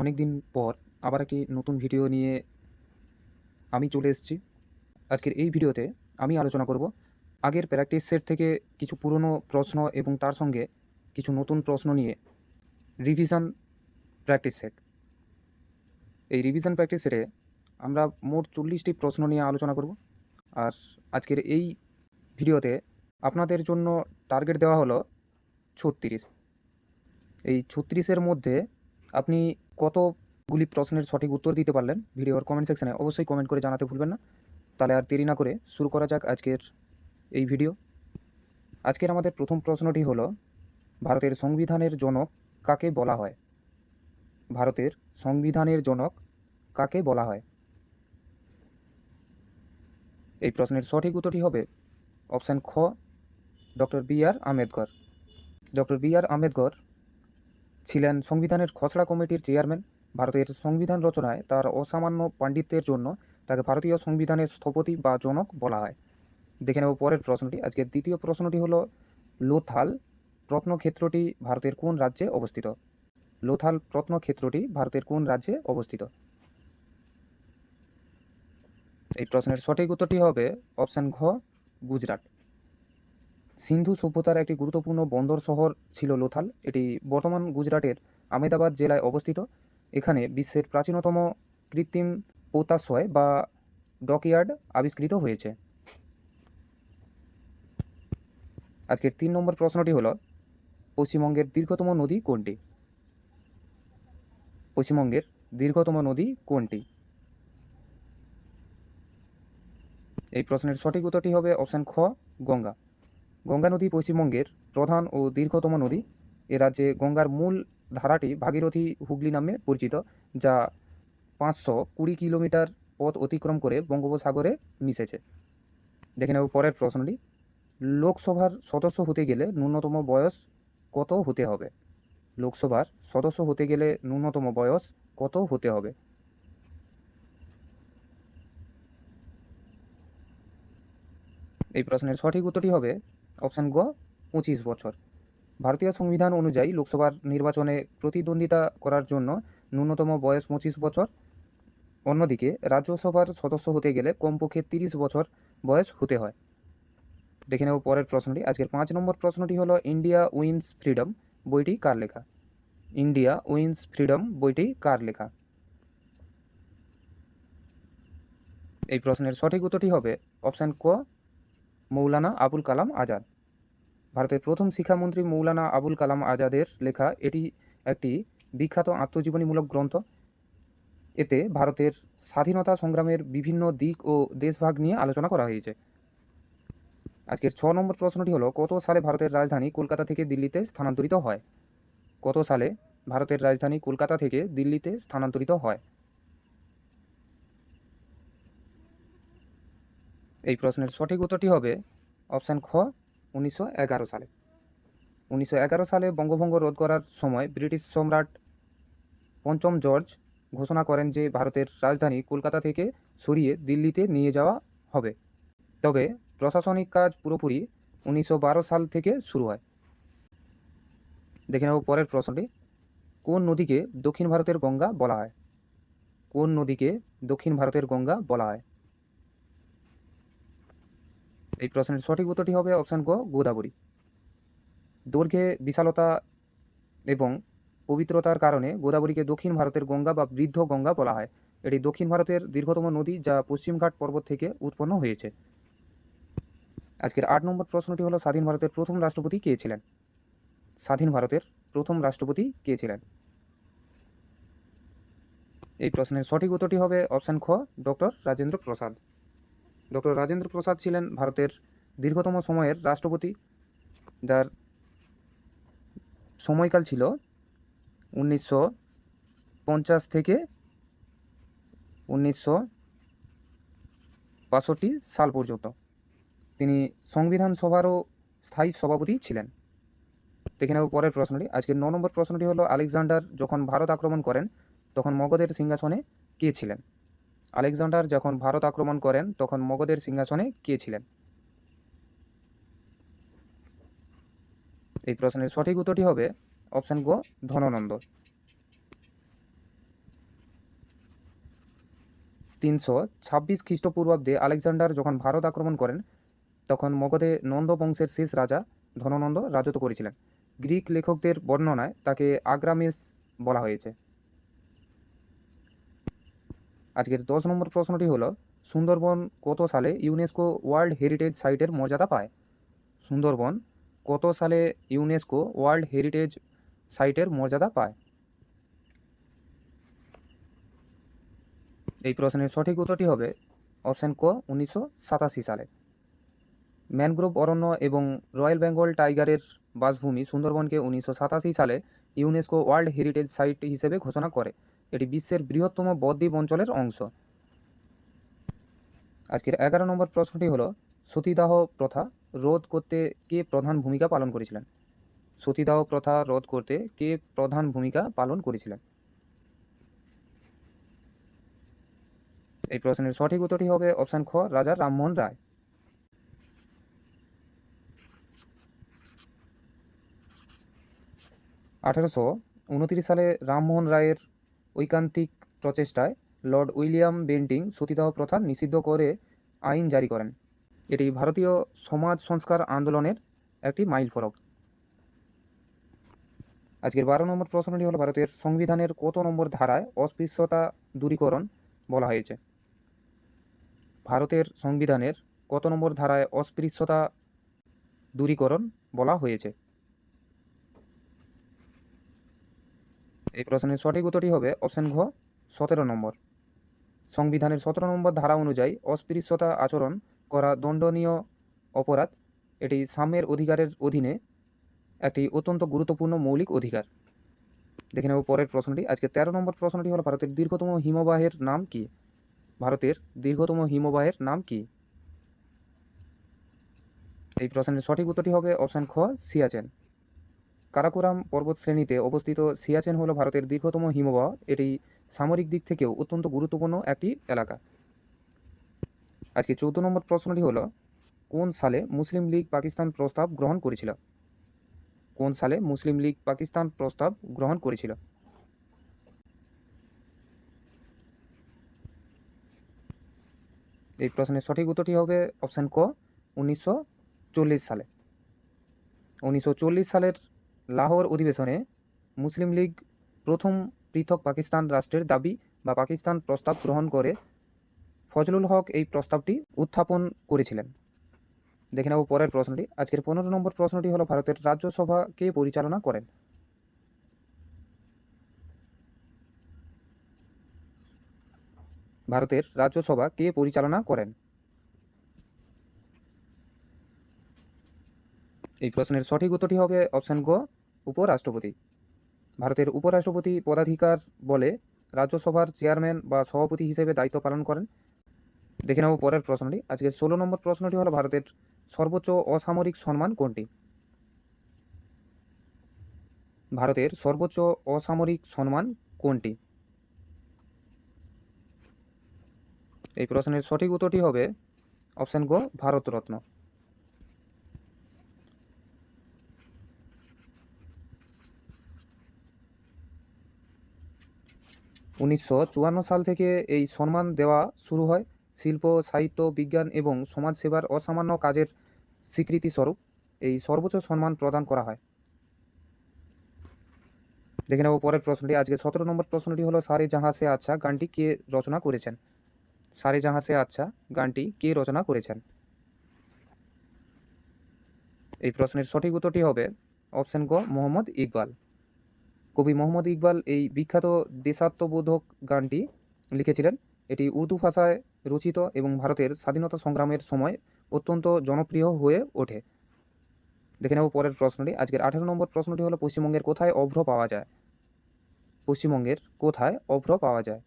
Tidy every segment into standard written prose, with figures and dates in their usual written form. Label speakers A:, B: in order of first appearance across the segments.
A: অনেক দিন পর আবার একটি নতুন ভিডিও নিয়ে আমি চলে এসেছি। আজকের এই ভিডিওতে আমি আলোচনা করব আগের প্র্যাকটিস সেট থেকে কিছু পুরনো প্রশ্ন এবং তার সঙ্গে কিছু নতুন প্রশ্ন নিয়ে রিভিশন প্র্যাকটিস সেট। এই রিভিশন প্র্যাকটিস সেটে আমরা মোট 40টি প্রশ্ন নিয়ে আলোচনা করব। আর আজকের এই ভিডিওতে আপনাদের জন্য টার্গেট দেওয়া হলো 36। এই 36-এর মধ্যে আপনি কতগুলি প্রশ্নের সঠিক উত্তর দিতে পারলেন ভিডিওর কমেন্ট সেকশানে অবশ্যই কমেন্ট করে জানাতে ভুলবেন না। তাহলে আর দেরি না করে শুরু করা যাক আজকের এই ভিডিও। আজকের আমাদের প্রথম প্রশ্নটি হলো, ভারতের সংবিধানের জনক কাকে বলা হয়? ভারতের সংবিধানের জনক কাকে বলা হয়? এই প্রশ্নের সঠিক উত্তরটি হবে অপশান খ, doctor B.R.. Ambedkar. Doctor B.R.. Ambedkar ছিলেন সংবিধানের খসড়া কমিটির চেয়ারম্যান। ভারতের সংবিধান রচনায় তার অসামান্য পাণ্ডিত্যের জন্য তাকে ভারতীয় সংবিধানের স্থপতি বা জনক বলা হয়। দেখে নেব পরের প্রশ্নটি। আজকের দ্বিতীয় প্রশ্নটি হলো, লোথাল প্রত্নক্ষেত্রটি ভারতের কোন রাজ্যে অবস্থিত? লোথাল প্রত্নক্ষেত্রটি ভারতের কোন রাজ্যে অবস্থিত? এই প্রশ্নের সঠিক উত্তরটি হবে অপশান ঘ, গুজরাট। সিন্ধু সভ্যতার একটি গুরুত্বপূর্ণ বন্দর শহর ছিল লোথাল। এটি বর্তমান গুজরাটের আহমেদাবাদ জেলায় অবস্থিত। এখানে বিশ্বের প্রাচীনতম কৃত্রিম পোতাশ্রয় বা ডকইয়ার্ড আবিষ্কৃত হয়েছে। আজকের 3 নম্বর প্রশ্নটি হলো, পশ্চিমবঙ্গের দীর্ঘতম নদী কোনটি? পশ্চিমবঙ্গের দীর্ঘতম নদী কোনটি? এই প্রশ্নের সঠিক উত্তরটি হবে অপশান খ, গঙ্গা। গঙ্গা নদী পশ্চিমবঙ্গের প্রধান ও দীর্ঘতম নদী। এ রাজ্যে গঙ্গার মূল ধারাটি ভাগীরথী হুগলি নামে পরিচিত, যা 520 কিলোমিটার পথ অতিক্রম করে বঙ্গোপসাগরে মিশেছে। দেখে নেব পরের প্রশ্নটি। লোকসভার সদস্য হতে গেলে ন্যূনতম বয়স কত হতে হবে? লোকসভার সদস্য হতে গেলে ন্যূনতম বয়স কত হতে হবে? এই প্রশ্নের সঠিক উত্তরটি হবে অপশান গ, 25 বছর। ভারতীয় সংবিধান অনুযায়ী লোকসভার নির্বাচনে প্রতিদ্বন্দ্বিতা করার জন্য ন্যূনতম বয়স 25 বছর। অন্যদিকে রাজ্যসভার সদস্য হতে গেলে কমপক্ষে 30 বছর বয়স হতে হয়। দেখে নেব পরের প্রশ্নটি। আজকের 5 নম্বর প্রশ্নটি হলো, ইন্ডিয়া উইন্স ফ্রিডম বইটি কার লেখা? ইন্ডিয়া উইন্স ফ্রিডম বইটি কার লেখা? এই প্রশ্নের সঠিক উত্তরটি হবে অপশান ক, মৌলানা আবুল কালাম আজাদ। ভারতের প্রথম শিক্ষামন্ত্রী মৌলানা আবুল কালাম আজাদের লেখা এটি একটি বিখ্যাত আত্মজীবনীমূলক গ্রন্থ। এতে ভারতের স্বাধীনতা সংগ্রামের বিভিন্ন দিক ও দেশভাগ নিয়ে আলোচনা করা হয়েছে। আজকের 6 নম্বর প্রশ্নটি হলো, কত সালে ভারতের রাজধানী কলকাতা থেকে দিল্লিতে স্থানান্তরিত হয়? কত সালে ভারতের রাজধানী কলকাতা থেকে দিল্লিতে স্থানান্তরিত হয়? এই প্রশ্নের সঠিক উত্তরটি হবে অপশান খ, 1911 সালে। 1911 সালে বঙ্গভঙ্গ রোধ করার সময় ব্রিটিশ সম্রাট পঞ্চম জর্জ ঘোষণা করেন যে ভারতের রাজধানী কলকাতা থেকে সরিয়ে দিল্লিতে নিয়ে যাওয়া হবে। তবে প্রশাসনিক কাজ পুরোপুরি 1912 সাল থেকে শুরু হয়। দেখে নেব পরের প্রশ্নটি। কোন নদীকে দক্ষিণ ভারতের গঙ্গা বলা হয়? কোন নদীকে দক্ষিণ ভারতের গঙ্গা বলা হয়? এই প্রশ্নের সঠিক উত্তরটি হবে অপশান গ, গোদাবরী। দৈর্ঘ্যে বিশালতা এবং পবিত্রতার কারণে গোদাবরীকে দক্ষিণ ভারতের গঙ্গা বা বৃদ্ধ গঙ্গা বলা হয়। এটি দক্ষিণ ভারতের দীর্ঘতম নদী, যা পশ্চিমঘাট পর্বত থেকে উৎপন্ন হয়েছে। আজকের 8 নম্বর প্রশ্নটি হলো, স্বাধীন ভারতের প্রথম রাষ্ট্রপতি কে ছিলেন? স্বাধীন ভারতের প্রথম রাষ্ট্রপতি কে ছিলেন? এই প্রশ্নের সঠিক উত্তরটি হবে অপশান খ, ডক্টর রাজেন্দ্র প্রসাদ। ডক্টর রাজেন্দ্র প্রসাদ ছিলেন ভারতের দীর্ঘতম সময়ের রাষ্ট্রপতি, যার সময়কাল ছিল 1950 থেকে 1962 সাল পর্যন্ত। তিনি সংবিধান সভারও স্থায়ী সভাপতি ছিলেন। দেখে নেব পরের প্রশ্নটি। আজকের 9 নম্বর প্রশ্নটি হলো, আলেকজান্ডার যখন ভারত আক্রমণ করেন তখন মগধের সিংহাসনে কে ছিলেন? আলেকজান্ডার যখন ভারত আক্রমণ করেন তখন মগধের সিংহাসনে কে ছিলেন? এই প্রশ্নের সঠিক উত্তরটি হবে অপশান গ, ধননন্দ। 326 খ্রিস্টপূর্বাব্দে আলেকজান্ডার যখন ভারত আক্রমণ করেন তখন মগধে নন্দ বংশের শেষ রাজা ধননন্দ রাজত্ব করেছিলেন। গ্রিক লেখকদের বর্ণনায় তাকে আগ্রামেস বলা হয়েছে। আজকের 10 নম্বর প্রশ্নটি হলো, সুন্দরবন কত সালে ইউনেস্কো ওয়ার্ল্ড হেরিটেজ সাইটের মর্যাদা পায়? সুন্দরবন কত সালে ইউনেস্কো ওয়ার্ল্ড হেরিটেজ সাইটের মর্যাদা পায়? এই প্রশ্নের সঠিক উত্তরটি হবে অপশান ক 1987 সালে। ম্যানগ্রোভ অরণ্য এবং রয়্যাল বেঙ্গল টাইগারের বাসভূমি সুন্দরবনকে 1987 সালে ইউনেস্কো ওয়ার্ল্ড হেরিটেজ সাইট হিসেবে ঘোষণা করে। এটি বিশ্বের বৃহত্তম বদ্বীপ অঞ্চলের অংশ। আজকের 11 নম্বর প্রশ্নটি হলো, সতীদাহ প্রথা রোধ করতে কে প্রধান ভূমিকা পালন করেছিলেন? সতীদাহ প্রথা রোধ করতে কে প্রধান ভূমিকা পালন করেছিলেন? এই প্রশ্নের সঠিক উত্তরটি হবে অপশান খ রাজা রামমোহন রায়। 1829 সালে রামমোহন রায়ের ঐকান্তিক প্রচেষ্টায় লর্ড উইলিয়াম বেন্টিং সতীদাহ প্রথা নিষিদ্ধ করে আইন জারি করেন। এটি ভারতীয় সমাজ সংস্কার আন্দোলনের একটি মাইলফলক। আজকের 12 নম্বর প্রশ্নটি হলো, ভারতের সংবিধানের কত নম্বর ধারায় অস্পৃশ্যতা দূরীকরণ বলা হয়েছে? ভারতের সংবিধানের কত নম্বর ধারায় অস্পৃশ্যতা দূরীকরণ বলা হয়েছে? এই প্রশ্নের সঠিক উত্তরটি হবে অপশান ঘ 17 নম্বর। সংবিধানের 17 নম্বর ধারা অনুযায়ী অস্পৃশ্যতা আচরণ করা দণ্ডনীয় অপরাধ। এটি সাম্যের অধিকারের অধীনে একটি অত্যন্ত গুরুত্বপূর্ণ মৌলিক অধিকার। দেখে নেব পরের প্রশ্নটি। আজকে 13 নম্বর প্রশ্নটি হলো, ভারতের দীর্ঘতম হিমবাহের নাম কি? ভারতের দীর্ঘতম হিমবাহের নাম কি? এই প্রশ্নের সঠিক উত্তরটি হবে অপশান খ সিয়াচেন। কারাকোরাম পর্বতশ্রেণীতে অবস্থিত সিয়াচেন হলো ভারতের দীর্ঘতম হিমবাহ। এটি সামরিক দিক থেকেও অত্যন্ত গুরুত্বপূর্ণ একটি এলাকা। আজকে 14 নম্বর প্রশ্নটি হলো, কোন সালে মুসলিম লীগ পাকিস্তান প্রস্তাব গ্রহণ করেছিল? কোন সালে মুসলিম লীগ পাকিস্তান প্রস্তাব গ্রহণ করেছিল? এই প্রশ্নের সঠিক উত্তরটি হবে অপশান ক 1940 সালে। 1940 সালের লাহোর অধিবেশনে মুসলিম লীগ প্রথম পৃথক পাকিস্তান রাষ্ট্রের দাবি বা পাকিস্তান প্রস্তাব গ্রহণ করে ফজলুল হক এই প্রস্তাবটি উত্থাপন করেছিলেন। দেখে নেব পরের প্রশ্নটি। আজকের 15 নম্বর প্রশ্নটি হলো, ভারতের রাজ্যসভা কে পরিচালনা করেন? ভারতের রাজ্যসভা কে পরিচালনা করেন? এই প্রশ্নের সঠিক উত্তরটি হবে অপশান গ উপরাষ্ট্রপতি। ভারতের উপরাষ্ট্রপতি পদাধিকার বলে রাজ্যসভার চেয়ারম্যান বা সভাপতি হিসেবে দায়িত্ব পালন করেন। দেখে নেব পরের প্রশ্নটি। আজকে 16 নম্বর প্রশ্নটি হলো, ভারতের সর্বোচ্চ অসামরিক সম্মান কোনটি? ভারতের সর্বোচ্চ অসামরিক সম্মান কোনটি? এই প্রশ্নের সঠিক উত্তরটি হবে অপশান গ ভারতরত্ন। 1954 সাল থেকে এই সম্মান দেওয়া শুরু হয়। শিল্প, সাহিত্য, বিজ্ঞান এবং সমাজসেবার অসামান্য কাজের স্বীকৃতিস্বরূপ এই সর্বোচ্চ সম্মান প্রদান করা হয়। দেখে নেব পরের প্রশ্নটি। আজকে 17 নম্বর প্রশ্নটি হলো, সারে জাহাঁ সে আচ্ছা গানটি কে রচনা করেছেন? সারে জাহাঁ সে আচ্ছা গানটি কে রচনা করেছেন? এই প্রশ্নের সঠিক উত্তরটি হবে অপশান গ মোহাম্মদ ইকবাল। কবি মোহাম্মদ ইকবাল এই বিখ্যাত দেশাত্মবোধক গানটি লিখেছিলেন। এটি উর্দু ভাষায় রচিত এবং ভারতের স্বাধীনতা সংগ্রামের সময় অত্যন্ত জনপ্রিয় হয়ে ওঠে। দেখে নেব পরের প্রশ্নটি। আজকের 18 নম্বর প্রশ্নটি হলো, পশ্চিমবঙ্গের কোথায় অভ্র পাওয়া যায়? পশ্চিমবঙ্গের কোথায় অভ্র পাওয়া যায়?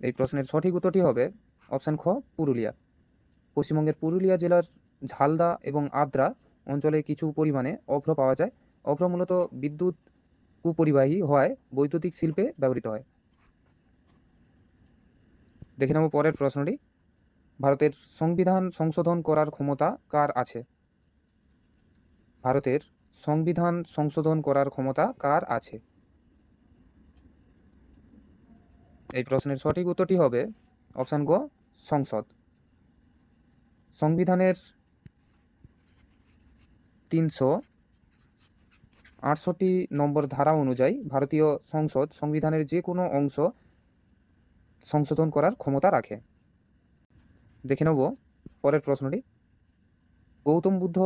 A: এই প্রশ্নের সঠিক উত্তরটি হবে অপশান খ পুরুলিয়া। পশ্চিমবঙ্গের পুরুলিয়া জেলার ঝালদা এবং আদ্রা অঞ্চলে কিছু পরিমাণে অভ্র পাওয়া যায়। অভ্র মূলত বিদ্যুৎ কুপরিবাহী হওয়ায় বৈদ্যুতিক শিল্পে ব্যবহৃত হয়। দেখে নেব পরের প্রশ্নটি। ভারতের সংবিধান সংশোধন করার ক্ষমতা কার আছে? ভারতের সংবিধান সংশোধন করার ক্ষমতা কার আছে? এই প্রশ্নের সঠিক উত্তরটি হবে অপশান গ সংসদ। সংবিধানের 368 নম্বর ধারা অনুযায়ী ভারতীয় সংসদ সংবিধানের যে কোনো অংশ সংশোধন করার ক্ষমতা রাখে। দেখে নেব পরের প্রশ্নটি। গৌতম বুদ্ধ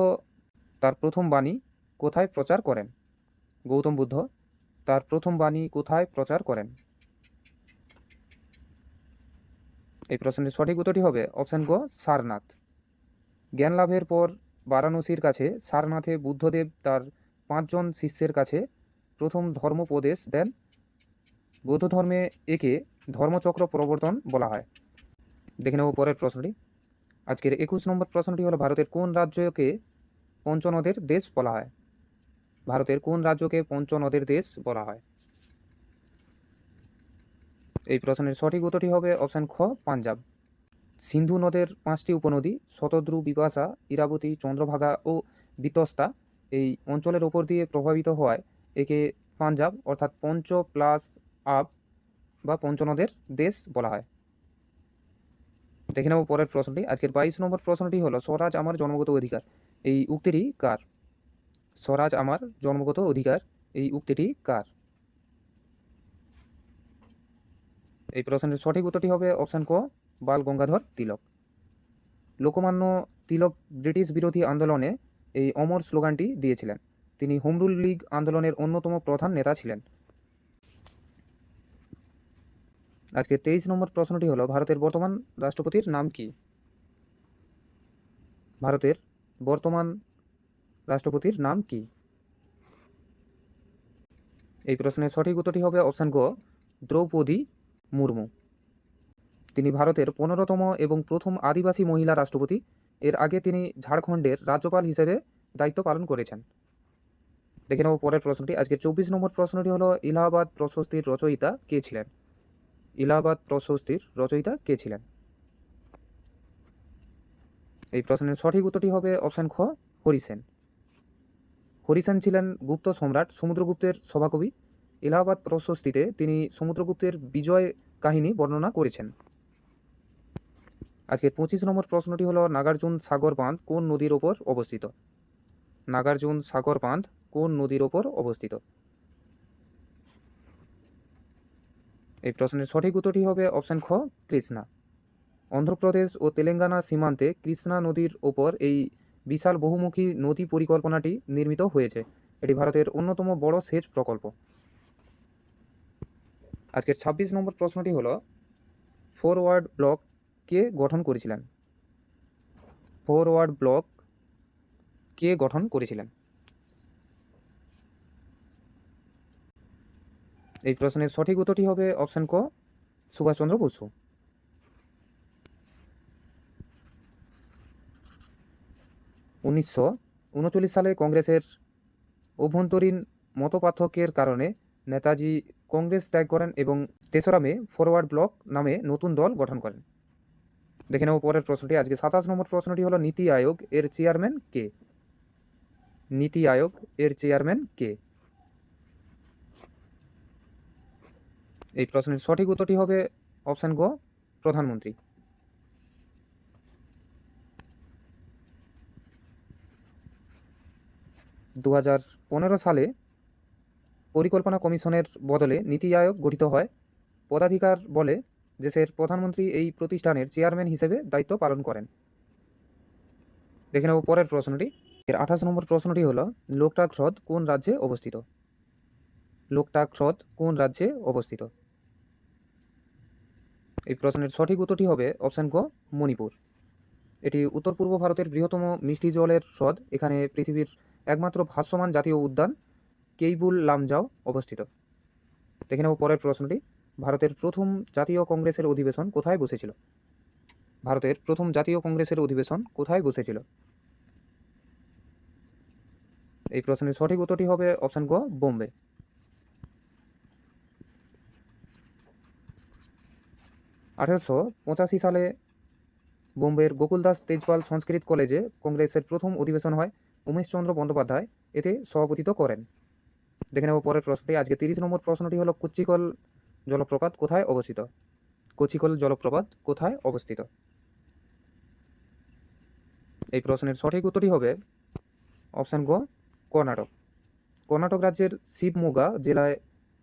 A: তার প্রথম বাণী কোথায় প্রচার করেন? গৌতম বুদ্ধ তার প্রথম বাণী কোথায় প্রচার করেন? এই প্রশ্নের সঠিক উত্তরটি হবে অপশান গ সারনাথ। জ্ঞান লাভের পর বারাণসীর কাছে সারনাথে বুদ্ধদেব তার 5 জন শিষ্যের কাছে প্রথম ধর্মোপদেশ দেন। বৌদ্ধ ধর্মে একে ধর্মচক্র প্রবর্তন বলা হয়। দেখে নেব পরের প্রশ্নটি। আজকের 21 নম্বর প্রশ্নটি হলো ভারতের কোন রাজ্যকে পঞ্চনদের দেশ বলা হয়? ভারতের কোন রাজ্যকে পঞ্চনদের দেশ বলা হয়? এই প্রশ্নের সঠিক উত্তরটি হবে অপশান খ পাঞ্জাব। সিন্ধু নদের 5টি উপনদী শতদ্রু, বিপাশা, ইরাবতী, চন্দ্রভাগা ও বিতস্তা এই অঞ্চলের ওপর দিয়ে প্রভাবিত হওয়ায় একে পাঞ্জাব অর্থাৎ পঞ্চ প্লাস আব বা পঞ্চনদের দেশ বলা হয়। দেখে নেব পরের প্রশ্নটি। আজকের 22 নম্বর প্রশ্নটি হলো স্বরাজ আমার জন্মগত অধিকার এই উক্তিটি কার? স্বরাজ আমার জন্মগত অধিকার এই উক্তিটি কার? এই প্রশ্নের সঠিক উত্তরটি হবে অপশান ক বাল গঙ্গাধর তিলক। লোকমান্য তিলক ব্রিটিশ বিরোধী আন্দোলনে এই অমর স্লোগানটি দিয়েছিলেন। তিনি হোম রুল লীগ আন্দোলনের অন্যতম প্রধান নেতা ছিলেন। আজকে 23 নম্বর প্রশ্নটি হলো ভারতের বর্তমান রাষ্ট্রপতির নাম কি? ভারতের বর্তমান রাষ্ট্রপতির নাম কি? এই প্রশ্নের সঠিক উত্তরটি হবে অপশান গ দ্রৌপদী মুর্মু। তিনি ভারতের 15তম এবং প্রথম আদিবাসী মহিলা রাষ্ট্রপতি। এর আগে তিনি ঝাড়খণ্ডের রাজ্যপাল হিসেবে দায়িত্ব পালন করেছেন। দেখে নেব পরের প্রশ্নটি। আজকের 24 নম্বর প্রশ্নটি হলো ইলাহাবাদ প্রশস্তির রচয়িতা কে ছিলেন? ইলাহাবাদ প্রশস্তির রচয়িতা কে ছিলেন? এই প্রশ্নের সঠিক উত্তরটি হবে অপশান খ হরিসেন। হরিসেন ছিলেন গুপ্ত সম্রাট সমুদ্রগুপ্তের সভাকবি। ইলাহাবাদ প্রশস্তিতে তিনি সমুদ্রগুপ্তের বিজয় কাহিনী বর্ণনা করেছেন। আজকের 25 নম্বর প্রশ্নটি হলো নাগার্জুন সাগর বাঁধ কোন নদীর ওপর অবস্থিত? নাগার্জুন সাগর বাঁধ কোন নদীর ওপর অবস্থিত? এই প্রশ্নের সঠিক উত্তরটি হবে অপশান খ কৃষ্ণা। অন্ধ্রপ্রদেশ ও তেলেঙ্গানা সীমান্তে কৃষ্ণা নদীর ওপর এই বিশাল বহুমুখী নদী পরিকল্পনাটি নির্মিত হয়েছে। এটি ভারতের অন্যতম বড় সেচ প্রকল্প। আজকের 26 নম্বর প্রশ্নটি হলো ফরওয়ার্ড ব্লক কে গঠন করেছিলেন? ফরওয়ার্ড ব্লক কে গঠন করেছিলেন? এই প্রশ্নের সঠিক উত্তরটি হবে অপশান ক সুভাষচন্দ্র বসু। 1939 সালে কংগ্রেসের অভ্যন্তরীণ মতপার্থক্যের কারণে নেতাজি কংগ্রেস ত্যাগ করেন এবং 3রা মে ফরওয়ার্ড ব্লক নামে নতুন দল গঠন করেন। দেখে নেব পরের প্রশ্নটি। আজকে 27 নম্বর প্রশ্নটি হলো নীতি আয়োগ এর চেয়ারম্যান কে? নীতি আয়োগ এর চেয়ারম্যান কে? এই প্রশ্নের সঠিক উত্তরটি হবে অপশান গ প্রধানমন্ত্রী। 2015 সালে পরিকল্পনা কমিশনের বদলে নীতি আয়োগ গঠিত হয়। পদাধিকার বলে দেশের প্রধানমন্ত্রী এই প্রতিষ্ঠানের চেয়ারম্যান হিসেবে দায়িত্ব পালন করেন। দেখে নেব পরের প্রশ্নটি। এর 28 নম্বর প্রশ্নটি হলো লোকটাক হ্রদ কোন রাজ্যে অবস্থিত? লোকটাক হ্রদ কোন রাজ্যে অবস্থিত? এই প্রশ্নের সঠিক উত্তরটি হবে অপশান ক মণিপুর। এটি উত্তর পূর্ব ভারতের বৃহত্তম মিষ্টি জলের হ্রদ। এখানে পৃথিবীর একমাত্র ভাসমান জাতীয় উদ্যান কেইবুল লামজাও অবস্থিত। দেখে নেব পরের প্রশ্নটি। ভারতের প্রথম জাতীয় কংগ্রেসের অধিবেশন কোথায় বসেছিল? ভারতের প্রথম জাতীয় কংগ্রেসের অধিবেশন কোথায় বসেছিল? এই প্রশ্নের সঠিক উত্তরটি হবে অপশান গ বোম্বে। 1885 সালে বোম্বের গোকুলদাস তেজপাল সংস্কৃত কলেজে কংগ্রেসের প্রথম অধিবেশন হয়। উমেশচন্দ্র বন্দ্যোপাধ্যায় এতে সভাপতিত্ব করেন। দেখে নেব পরের প্রশ্নটি। আজকে 30 নম্বর প্রশ্নটি হলো কুচিকল জলপ্রপাত কোথায় অবস্থিত? কচিকল জলপ্রপাত কোথায় অবস্থিত? এই প্রশ্নের সঠিক উত্তরটি হবে অপশান গ, কর্ণাটক। কর্ণাটক রাজ্যের শিবমোগা জেলায়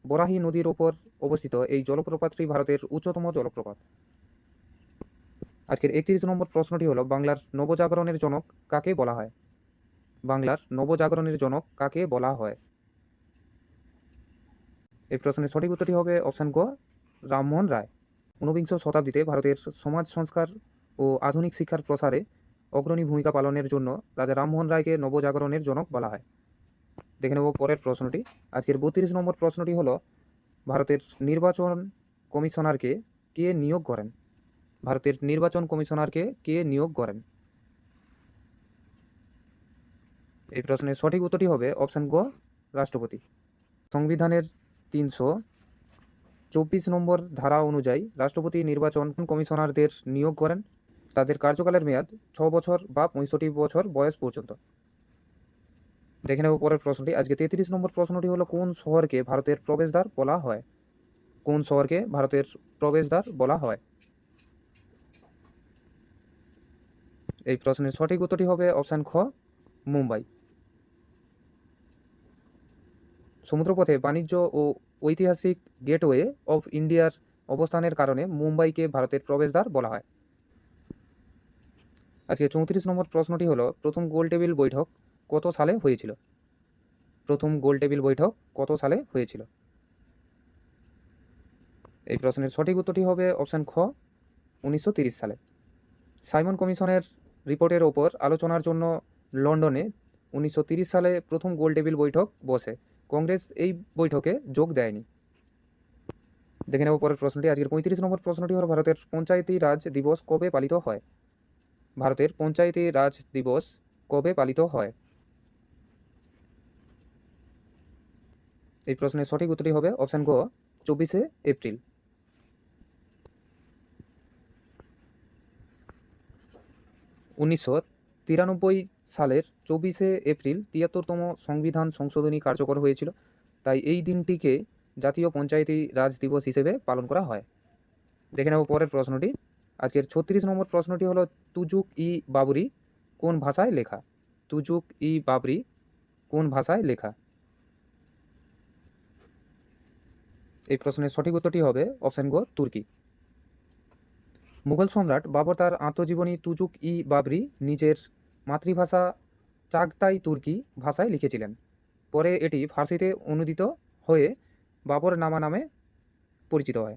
A: বরাহী নদীর ওপর অবস্থিত এই জলপ্রপাতটি ভারতের উচ্চতম জলপ্রপাত। আজকের 31 নম্বর প্রশ্নটি হলো, বাংলার নবজাগরণের জনক কাকে বলা হয়? বাংলার নবজাগরণের জনক কাকে বলা হয়? এই প্রশ্নের সঠিক উত্তরটি হবে অপশান গ, রামমোহন রায়। ঊনবিংশ শতাব্দীতে ভারতের সমাজ সংস্কার ও আধুনিক শিক্ষার প্রসারে অগ্রণী ভূমিকা পালনের জন্য রাজা রামমোহন রায়কে নবজাগরণের জনক বলা হয়। দেখে নেব পরের প্রশ্নটি। আজকের 32 নম্বর প্রশ্নটি হলো, ভারতের নির্বাচন কমিশনারকে কে নিয়োগ করেন? ভারতের নির্বাচন কমিশনারকে কে নিয়োগ করেন? এই প্রশ্নের সঠিক উত্তরটি হবে অপশান গ, রাষ্ট্রপতি। সংবিধানের 324 নম্বর ধারা অনুযায়ী রাষ্ট্রপতি নির্বাচন কমিশনারদের নিয়োগ করেন। তাদের কার্যকালের মেয়াদ 6 বছর বা 65 বছর বয়স পর্যন্ত। দেখে নেব পরের প্রশ্নটি। আজকে 33 নম্বর প্রশ্নটি হলো, কোন শহরকে ভারতের প্রবেশদ্বার বলা হয়? কোন শহরকে ভারতের প্রবেশদ্বার বলা হয়? এই প্রশ্নের সঠিক উত্তরটি হবে অপশান খ, মুম্বাই। সমুদ্রপথে বাণিজ্য ও ঐতিহাসিক গেটওয়ে অফ ইন্ডিয়ার অবস্থানের কারণে মুম্বাইকে ভারতের প্রবেশদ্বার বলা হয়। আজকে 34 নম্বর প্রশ্নটি হলো, প্রথম গোলটেবিল বৈঠক কত সালে হয়েছিল? প্রথম গোলটেবিল বৈঠক কত সালে হয়েছিল? এই প্রশ্নের সঠিক উত্তরটি হবে অপশান খ, 1930 সালে। সাইমন কমিশনের রিপোর্টের ওপর আলোচনার জন্য লন্ডনে 1930 সালে প্রথম গোলটেবিল বৈঠক বসে। কংগ্রেস এই বৈঠকে যোগ দেয়নি। দেখে নেব পরের প্রশ্নটি। আজকের 35 নম্বর প্রশ্নটি হলো, ভারতের পঞ্চায়েতি রাজ দিবস কবে পালিত হয়? ভারতের পঞ্চায়েতি রাজ দিবস কবে পালিত হয়? এই প্রশ্নের সঠিক উত্তরটি হবে অপশান গ, 24শে এপ্রিল। উনিশশো 93 সালের 24শে এপ্রিল 73তম সংবিধান সংশোধনী কার্যকর হয়েছিল, তাই এই দিনটিকে জাতীয় পঞ্চায়েতি রাজ দিবস হিসেবে পালন করা হয়। দেখে নেব পরের প্রশ্নটি। আজকের 36 নম্বর প্রশ্নটি হলো, তুজুক ই বাবরি কোন ভাষায় লেখা? তুজুক ই বাবরি কোন ভাষায় লেখা? এই প্রশ্নের সঠিক উত্তরটি হবে অপশান গ, তুর্কি। মুঘল সম্রাট বাবর তার আত্মজীবনী তুজুক ই বাবরি নিজের মাতৃভাষা চাগতাই তুর্কি ভাষায় লিখেছিলেন। পরে এটি ফার্সিতে অনুদিত হয়ে বাবরনামা নামে পরিচিত হয়।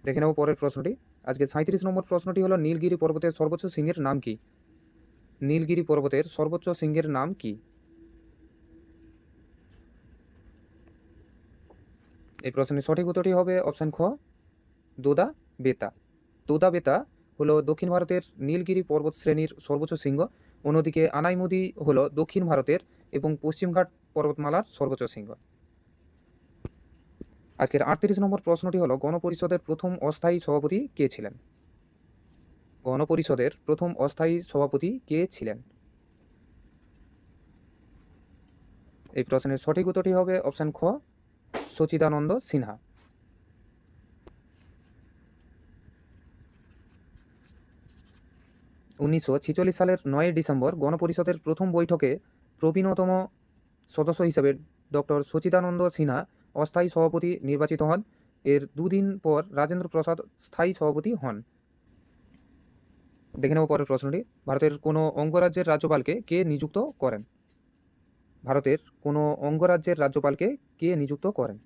A: দেখে নেব পরের প্রশ্নটি। আজকে 37 নম্বর প্রশ্নটি হলো, নীলগিরি পর্বতের সর্বোচ্চ শৃঙ্গের নাম কি? নীলগিরি পর্বতের সর্বোচ্চ শৃঙ্গের নাম কি? এই প্রশ্নের সঠিক উত্তরটি হবে অপশান খ, দোদা বেতা। দোদা বেতা হলো দক্ষিণ ভারতের নীলগিরি পর্বত শ্রেণীর সর্বোচ্চ শৃঙ্গ। অন্যদিকে আনাইমুদি হলো দক্ষিণ ভারতের এবং পশ্চিমঘাট পর্বতমালার সর্বোচ্চ শৃঙ্গ। আজকের 38 নম্বর প্রশ্নটি হলো, গণপরিষদের প্রথম অস্থায়ী সভাপতি কে ছিলেন? গণপরিষদের প্রথম অস্থায়ী সভাপতি কে ছিলেন? এই প্রশ্নের সঠিক উত্তরটি হবে অপশান খ, সচিদানন্দ সিনহা। 1946 সালের 9 ডিসেম্বর গণপরিষদের প্রথম বৈঠকে প্রবীণতম সদস্য হিসেবে ডক্টর সচিদানন্দ সিনহা অস্থায়ী সভাপতি নির্বাচিত হন। এর দুদিন পর রাজেন্দ্র প্রসাদ স্থায়ী সভাপতি হন। দেখে নেব পরের প্রশ্নটি। ভারতের কোনো অঙ্গরাজ্যের রাজ্যপালকে কে নিযুক্ত করেন? ভারতের কোনো অঙ্গরাজ্যের রাজ্যপালকে কে নিযুক্ত করেন?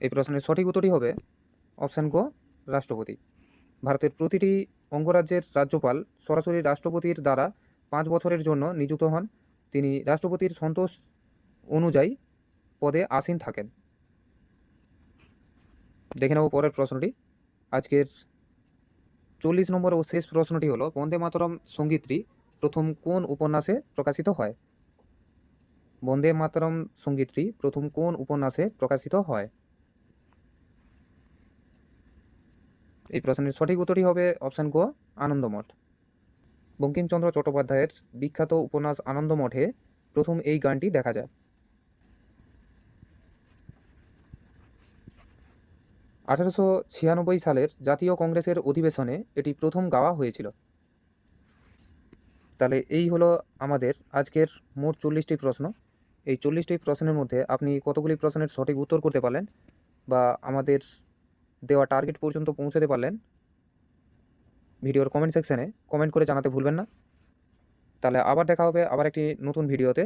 A: এই প্রশ্নের সঠিক উত্তরটি হবে অপশান গ, রাষ্ট্রপতি। ভারতের প্রতিটি অঙ্গরাজ্যের রাজ্যপাল সরাসরি রাষ্ট্রপতির দ্বারা 5 বছরের জন্য নিযুক্ত হন। তিনি রাষ্ট্রপতির সন্তোষ অনুযায়ী পদে আসীন থাকেন। দেখে নেব পরের প্রশ্নটি। আজকের 40 নম্বর ও শেষ প্রশ্নটি হলো, বন্দে মাতরম সঙ্গীতটি প্রথম কোন উপন্যাসে প্রকাশিত হয়? বন্দে মাতরম সঙ্গীতটি প্রথম কোন উপন্যাসে প্রকাশিত হয়? এই প্রশ্নের সঠিক উত্তরটি হবে অপশান গ, আনন্দমঠ। বঙ্কিমচন্দ্র চট্টোপাধ্যায়ের বিখ্যাত উপন্যাস আনন্দমঠে প্রথম এই গানটি দেখা যায়। 1896 সালের জাতীয় কংগ্রেসের অধিবেশনে এটি প্রথম গাওয়া হয়েছিল। তাহলে এই হলো আমাদের আজকের মোট 40টি প্রশ্ন। এই 40টি প্রশ্নের মধ্যে আপনি কতগুলি প্রশ্নের সঠিক উত্তর করতে পারলেন বা আমাদের দেওয়া টার্গেট পর্যন্ত পৌঁছাতে পারলেন, ভিডিওর কমেন্ট সেকশানে কমেন্ট করে জানাতে ভুলবেন না। তাহলে আবার দেখা হবে আবার একটি নতুন ভিডিওতে।